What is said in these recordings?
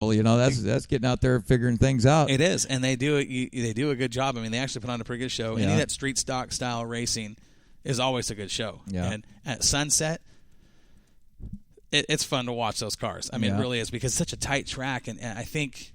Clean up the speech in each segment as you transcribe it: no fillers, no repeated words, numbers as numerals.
Well, that's getting out there figuring things out. It is, and they do a good job. I mean, they actually put on a pretty good show. Yeah. Any of that street stock style racing is always a good show. Yeah. And at Sunset, it's fun to watch those cars. I mean, Yeah. it really is, because it's such a tight track, and I think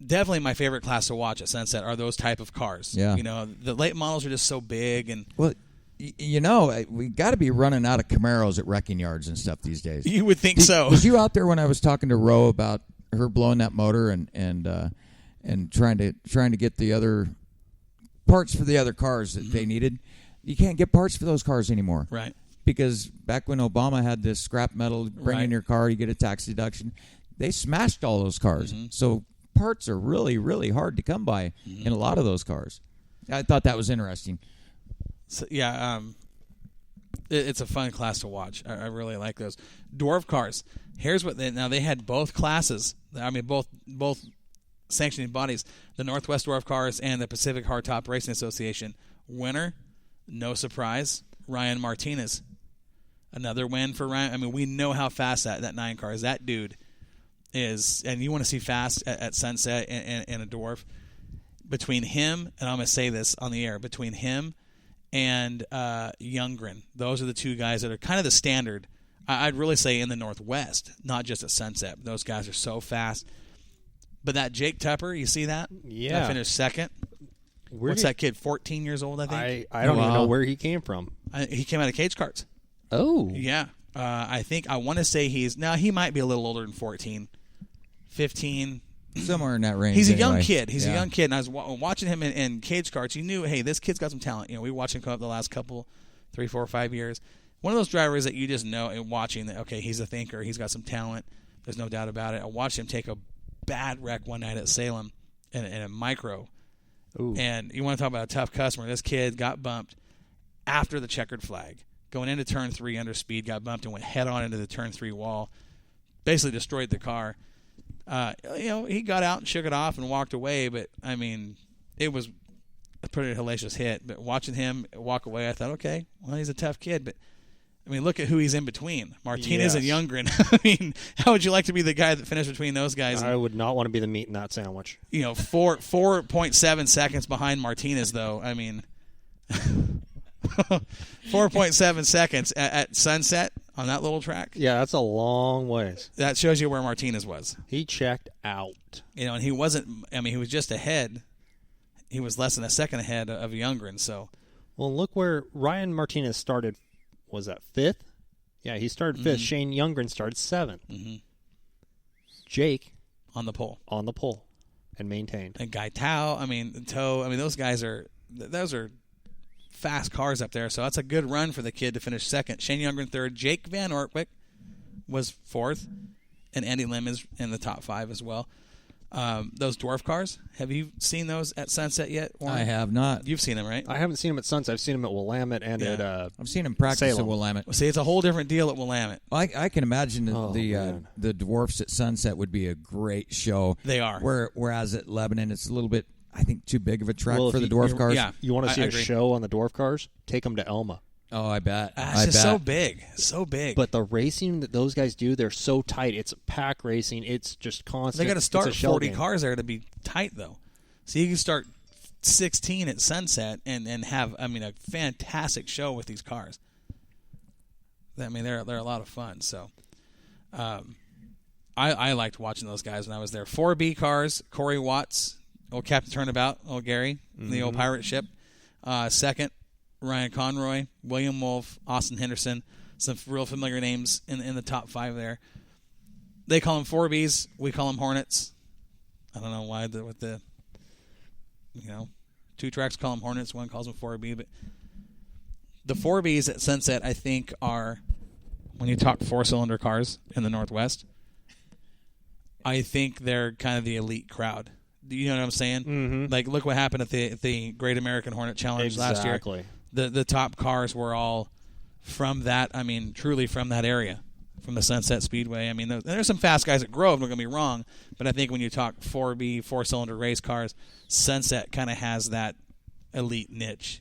definitely my favorite class to watch at Sunset are those type of cars. Yeah. The late models are just so big, and Well, we got to be running out of Camaros at wrecking yards and stuff these days. you would think so. Was you out there when I was talking to Ro about her blowing that motor and trying to get the other parts for the other cars that they needed? You can't get parts for those cars anymore. Right. Because back when Obama had this scrap metal, bring in Right. your car, you get a tax deduction. They smashed all those cars. Mm-hmm. So parts are really, really hard to come by in a lot of those cars. I thought that was interesting. So, yeah, it's a fun class to watch. I really like those dwarf cars. Here's what they had both classes. I mean, both sanctioning bodies, the Northwest Dwarf Cars and the Pacific Hardtop Racing Association. Winner, no surprise, Ryan Martinez. Another win for Ryan. I mean, we know how fast that 9 car is. That dude is, and you want to see fast at Sunset in a dwarf. Between him, and I'm going to say this on the air, between him and Youngren, those are the two guys that are kind of the standard. I'd really say in the Northwest, not just at Sunset. Those guys are so fast. But that Jake Tupper, you see that? Yeah. That finished second. What's that kid, 14 years old, I think? I don't even know where he came from. He came out of Cage Carts. Oh. Yeah. I want to say he might be a little older than 14, 15. Somewhere in that range. He's a young anyway. kid. He's a Yeah. young kid. And I was watching him in Cage Carts. You knew, hey, this kid's got some talent. We watched him come up the last couple, 3, 4, 5 years. One of those drivers that you just know and watching that, okay, he's a thinker. He's got some talent. There's no doubt about it. I watched him take a bad wreck one night at Salem in a micro. Ooh. And you want to talk about a tough customer. This kid got bumped after the checkered flag. Going into turn 3 under speed, got bumped and went head on into the turn 3 wall. Basically destroyed the car. He got out and shook it off and walked away, but, I mean, it was a pretty hellacious hit. But watching him walk away, I thought, okay, well, he's a tough kid. But, I mean, look at who he's in between. Martinez and Youngren. I mean, how would you like to be the guy that finished between those guys? I would not want to be the meat in that sandwich. 4.7 seconds behind Martinez, though. I mean, 4.7 seconds at Sunset on that little track. Yeah, that's a long ways. That shows you where Martinez was. He checked out. And he wasn't, I mean, he was just ahead. He was less than a second ahead of Youngren, so. Well, look where Ryan Martinez started. Was that 5th? Yeah, he started 5th. Shane Youngren started 7th. Mm-hmm. Jake on the pole and maintained. And Guy Tao, those guys those are fast cars up there, so that's a good run for the kid to finish second. Shane Youngren 3rd. Jake Van Ortwick was 4th, and Andy Lim is in the top 5 as well. Those dwarf cars, have you seen those at Sunset yet, Warren? I have not. You've seen them, right? I haven't seen him at Sunset. I've seen him at Willamette and at I've seen him practice Salem. at Willamette. See, it's a whole different deal at Willamette. I can imagine man. the dwarfs at Sunset would be a great show. They are. Whereas at Lebanon, it's a little bit, I think, too big of a track Well, for if the you- dwarf cars. Yeah. You want to see I a agree. show on the dwarf cars? Take them to Elma. Oh, I bet. It's just so big. So big. But the racing that those guys do, they're so tight. It's pack racing. It's just constant. they got to It's start a shell 40 game. cars there to be tight, though. So you can start 16 at Sunset and have, a fantastic show with these cars. They're a lot of fun. So I liked watching those guys when I was there. 4B cars, Corey Watts, old Captain Turnabout, old Gary, the old pirate ship. Second, Ryan Conroy, William Wolf, Austin Henderson, some real familiar names in the top 5 there. They call them 4Bs. We call them Hornets. I don't know why with the 2 tracks call them Hornets, one calls them 4B, but the 4Bs at Sunset, I think, are, when you talk 4-cylinder cars in the Northwest, I think they're kind of the elite crowd. Do you know what I'm saying? Mm-hmm. Like, look what happened at the Great American Hornet Challenge last year. Exactly. The top cars were all from that, truly from that area, from the Sunset Speedway. There's some fast guys at Grove, don't get me wrong, but I think when you talk 4B, 4-cylinder race cars, Sunset kind of has that elite niche,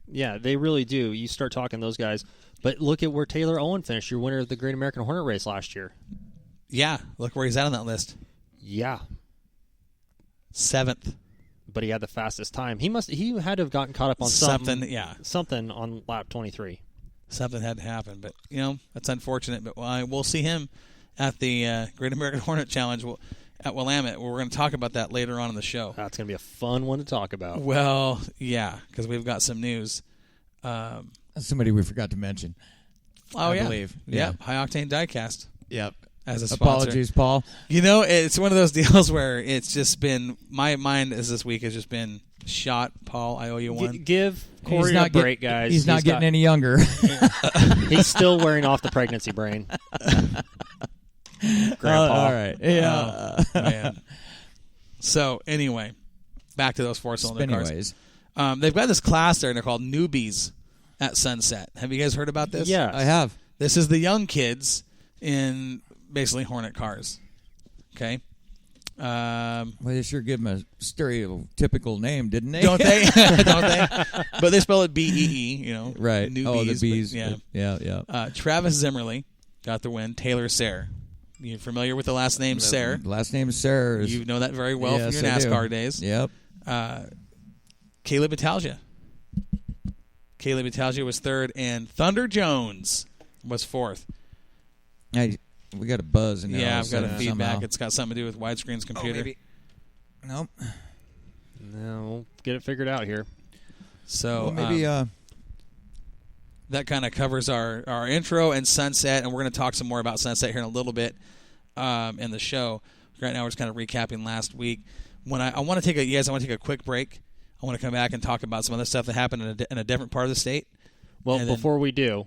Yeah, they really do. You start talking those guys. But look at where Taylor Owen finished, your winner of the Great American Hornet Race last year. Yeah, look where he's at on that list. Yeah, 7th. but he had the fastest time. He had to have gotten caught up on Something, yeah. something on lap 23. Something had to happen, but that's unfortunate. But we'll see him at the Great American Hornet Challenge at Willamette. We're going to talk about that later on in the show. That's going to be a fun one to talk about. Well, yeah, because we've got some news. Somebody we forgot to mention. Oh, I yeah. believe. Yeah, Yeah. High Octane Diecast Yep. as a sponsor. Apologies, Paul. It's one of those deals where it's just been my mind this week has just been shot. Paul, I owe you one. Give Corey He's a not break, guys. He's not getting any younger. He's still wearing off the pregnancy brain. Grandpa. All right. Yeah. Oh, man. So anyway, back to those 4-cylinder cars. Anyways, They've got this class there, and they're called newbies at Sunset. Have you guys heard about this? Yeah. I have. This is the young kids in basically Hornet cars. Okay. Well, they sure give him a stereotypical name, didn't they? Don't they? Don't they? But they spell it B-E-E, Right. Newbies. Oh, the bees. But, yeah. Yeah. Travis Zimmerly got the win. Taylor Sayre. You familiar with the last name Sayre? Last name is Sarah. You know that very well Yes, from your I do. NASCAR days. Yep. Caleb Italgia. Caleb Italgia was 3rd, and Thunder Jones was 4th. Hey, we got a buzz in there. Yeah, all I've of got a sudden feedback. somehow. It's got something to do with Widescreen's computer. maybe. Nope. No, we'll get it figured out here. So Well, maybe. that kind of covers our intro and Sunset, and we're going to talk some more about Sunset here in a little bit in the show. Right now, we're just kind of recapping last week. When I want to take a quick break. I want to come back and talk about some other stuff that happened in a different part of the state. Well, And then- before we do,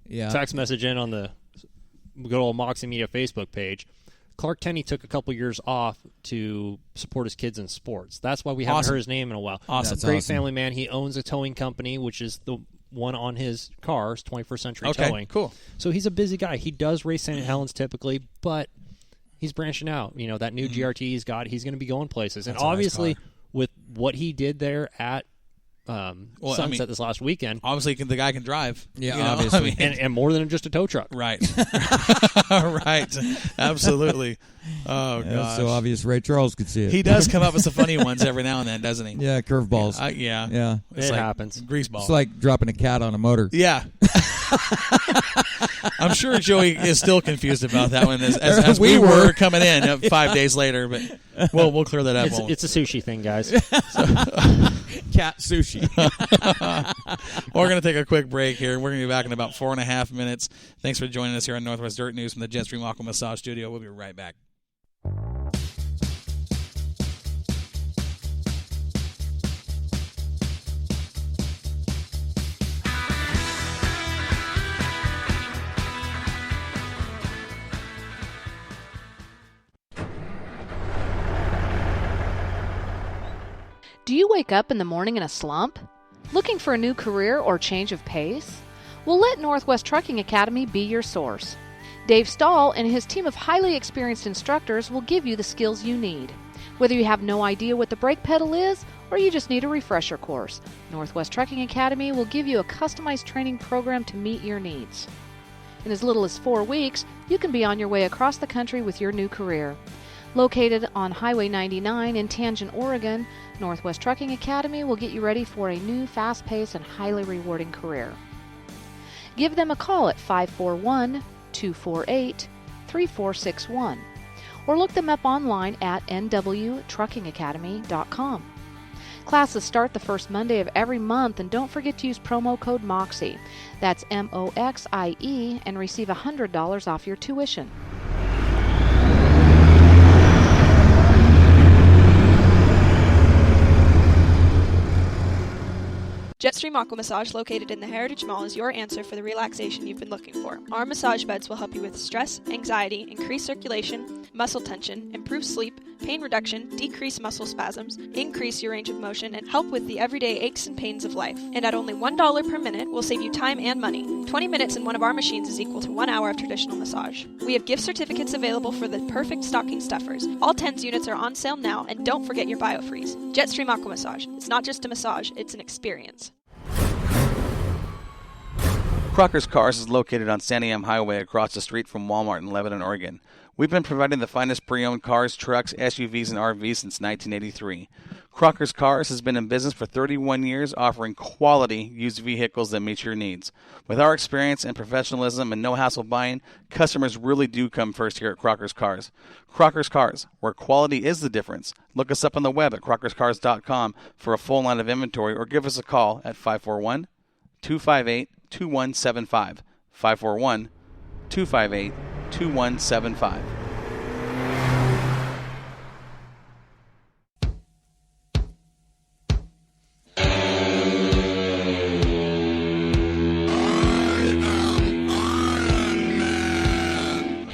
Yeah. text message in on the good old Moxie Media Facebook page. Clark Tenney took a couple years off to support his kids in sports. That's why we haven't Awesome. heard his name in a while. Awesome. That's Great awesome. family man. He owns a towing company, which is the one on his cars, 21st Century Okay, Towing. cool. So he's a busy guy. He does race St. Helens typically, but he's branching out. That new GRT he's got, he's going to be going places. And That's a nice obviously, car. with what he did there at Sunset this last weekend, Obviously, the guy can drive. Yeah, you know? obviously. I mean, and more than just a tow truck. right. Right. Absolutely. Oh, Yeah, gosh. so obvious Ray Charles could see it. He does come up with some funny ones every now and then, doesn't he? Yeah, curveballs. Yeah. Yeah. It's It like happens. Greaseball. It's like dropping a cat on a motor. Yeah. I'm sure Joey is still confused about that one as we We were were. coming in 5 days later, but we'll clear that up. It's a sushi thing, guys. Cat sushi. We're going to take a quick break here. We're going to be back in about 4.5 minutes. Thanks for joining us here on Northwest Dirt News from the Jetstream Aqua Massage Studio. We'll be right back. Do you wake up in the morning in a slump? Looking for a new career or change of pace? Well, let Northwest Trucking Academy be your source. Dave Stahl and his team of highly experienced instructors will give you the skills you need. Whether you have no idea what the brake pedal is or you just need a refresher course, Northwest Trucking Academy will give you a customized training program to meet your needs. In as little as 4 weeks, you can be on your way across the country with your new career. Located on Highway 99 in Tangent, Oregon, Northwest Trucking Academy will get you ready for a new, fast-paced, and highly rewarding career. Give them a call at 541-248-3461 or look them up online at nwtruckingacademy.com. Classes start the first Monday of every month, and don't forget to use promo code MOXIE. That's MOXIE, and receive $100 off your tuition. Jetstream Aqua Massage, located in the Heritage Mall, is your answer for the relaxation you've been looking for. Our massage beds will help you with stress, anxiety, increase circulation, muscle tension, improve sleep, pain reduction, decrease muscle spasms, increase your range of motion, and help with the everyday aches and pains of life. And at only $1 per minute, we'll save you time and money. 20 minutes in one of our machines is equal to 1 hour of traditional massage. We have gift certificates available for the perfect stocking stuffers. All TENS units are on sale now, and don't forget your BioFreeze. Jetstream Aqua Massage. It's not just a massage, it's an experience. Crocker's Cars is located on Santiam Highway across the street from Walmart in Lebanon, Oregon. We've been providing the finest pre-owned cars, trucks, SUVs, and RVs since 1983. Crocker's Cars has been in business for 31 years, offering quality used vehicles that meet your needs. With our experience and professionalism and no-hassle buying, customers really do come first here at Crocker's Cars. Crocker's Cars, where quality is the difference. Look us up on the web at crockerscars.com for a full line of inventory, or give us a call at 541-258-2175. 541-258-2175.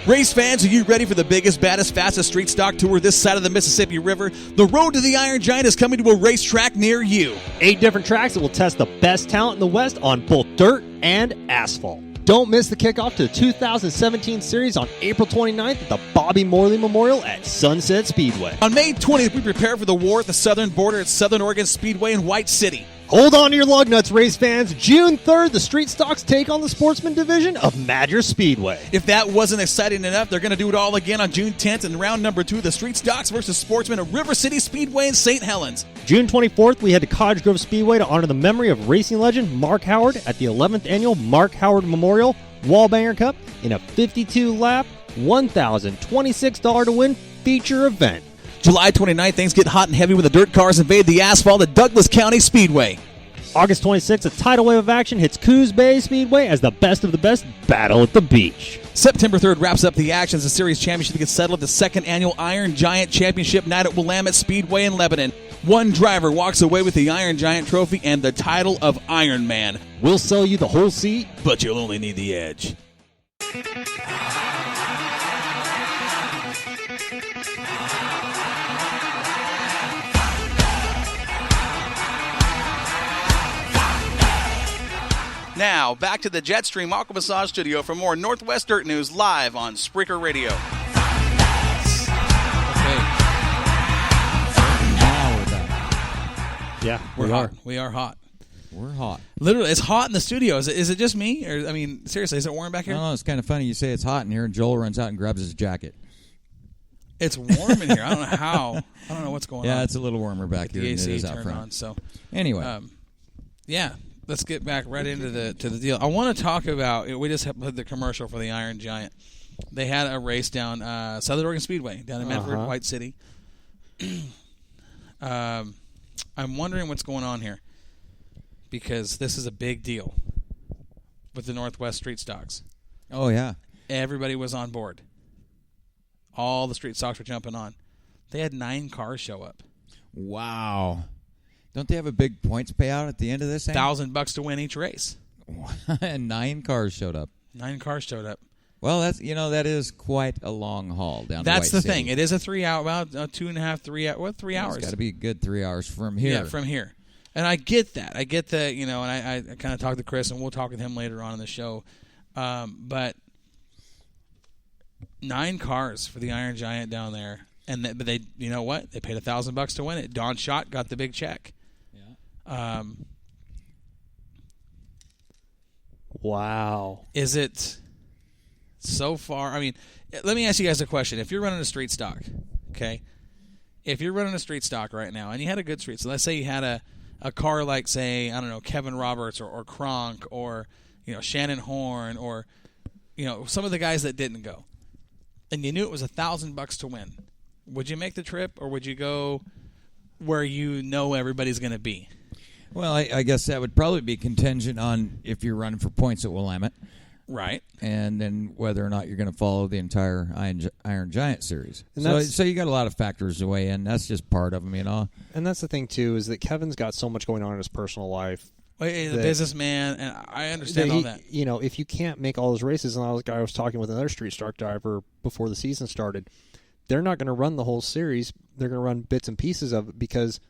Race fans, are you ready for the biggest, baddest, fastest street stock tour this side of the Mississippi River? The Road to the Iron Giant is coming to a racetrack near you. 8 different tracks that will test the best talent in the West on both dirt and asphalt. Don't miss the kickoff to the 2017 series on April 29th at the Bobby Morley Memorial at Sunset Speedway. On May 20th, we prepare for the war at the southern border at Southern Oregon Speedway in White City. Hold on to your lug nuts, race fans. June 3rd, the Street Stocks take on the Sportsman Division of Madras Speedway. If that wasn't exciting enough, they're going to do it all again on June 10th in round number 2, the Street Stocks versus Sportsmen at River City Speedway in St. Helens. June 24th, we head to Cottage Grove Speedway to honor the memory of racing legend Mark Howard at the 11th Annual Mark Howard Memorial Wallbanger Cup in a 52-lap, $1,026 to win feature event. July 29th, things get hot and heavy when the dirt cars invade the asphalt at Douglas County Speedway. August 26th, a tidal wave of action hits Coos Bay Speedway as the best of the best battle at the beach. September 3rd wraps up the action as the series championship gets settled at the 2nd Annual Iron Giant Championship night at Willamette Speedway in Lebanon. One driver walks away with the Iron Giant trophy and the title of Iron Man. We'll sell you the whole seat, but you'll only need the edge. Now, back to the Jetstream Aqua Massage Studio for more Northwest Dirt News live on Spreaker Radio. Yeah, We're hot. We are hot. We're hot. Literally, it's hot in the studio. Is it just me? Or I mean, seriously, is it warm back here? No, it's kind of funny you say it's hot in here, and Joel runs out and grabs his jacket. It's warm in here. I don't know how. I don't know what's going on. Yeah, it's a little warmer back here the than AC it is out turned front. on. So anyway, yeah, let's get back right into the deal. I want to talk about. We just had the commercial for the Iron Giant. They had a race down Southern Oregon Speedway down in Medford, White City. I'm wondering what's going on here, because this is a big deal with the Northwest Street Stocks. Oh, yeah. Everybody was on board. All the Street Stocks were jumping on. They had 9 cars show up. Wow. Don't they have a big points payout at the end of this thing? $1,000 to win each race. And 9 cars showed up. 9 cars showed up. Well, that is quite a long haul down to That's White the City. thing. It is a 3 hour, about 2.5, 3 hours. 3 hours. It's got to be a good 3 hours from here. Yeah, from here. And I get that. I get that, and I kind of talked to Chris, and we'll talk with him later on in the show. But 9 cars for the Iron Giant down there. But they, you know what? They paid $1,000 to win it. Don Schott got the big check. Yeah. Wow. Is it so far? I mean, let me ask you guys a question. If you're running a street stock, okay? If you're running a street stock right now, and you had a good street, so let's say you had a car like, say, I don't know, Kevin Roberts or Kronk or, Shannon Horn or, some of the guys that didn't go, and you knew it was $1,000 to win, would you make the trip, or would you go where everybody's going to be? Well, I guess that would probably be contingent on if you're running for points at Willamette. Right. And then whether or not you're going to follow the entire Iron Giant series. And So you got a lot of factors to weigh in. That's just part of them, And that's the thing, too, is that Kevin's got so much going on in his personal life. He's a businessman, and I understand all that. If you can't make all those races, and I was talking with another street stock driver before the season started, they're not going to run the whole series. They're going to run bits and pieces of it because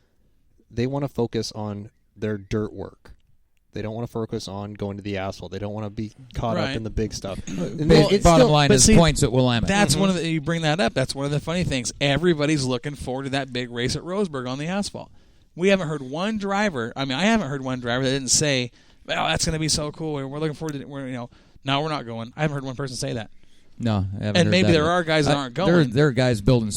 they want to focus on their dirt work. They don't want to focus on going to the asphalt. They don't want to be caught up in the big stuff. Bottom line is points at Willamette. That's one of you bring that up. That's one of the funny things. Everybody's looking forward to that big race at Roseburg on the asphalt. We haven't heard one driver. I haven't heard one driver that didn't say, "Well, that's going to be so cool. We're looking forward to it." No, we're not going. I haven't heard one person say that. No, I haven't And heard maybe that there yet. are guys that aren't going. There are guys building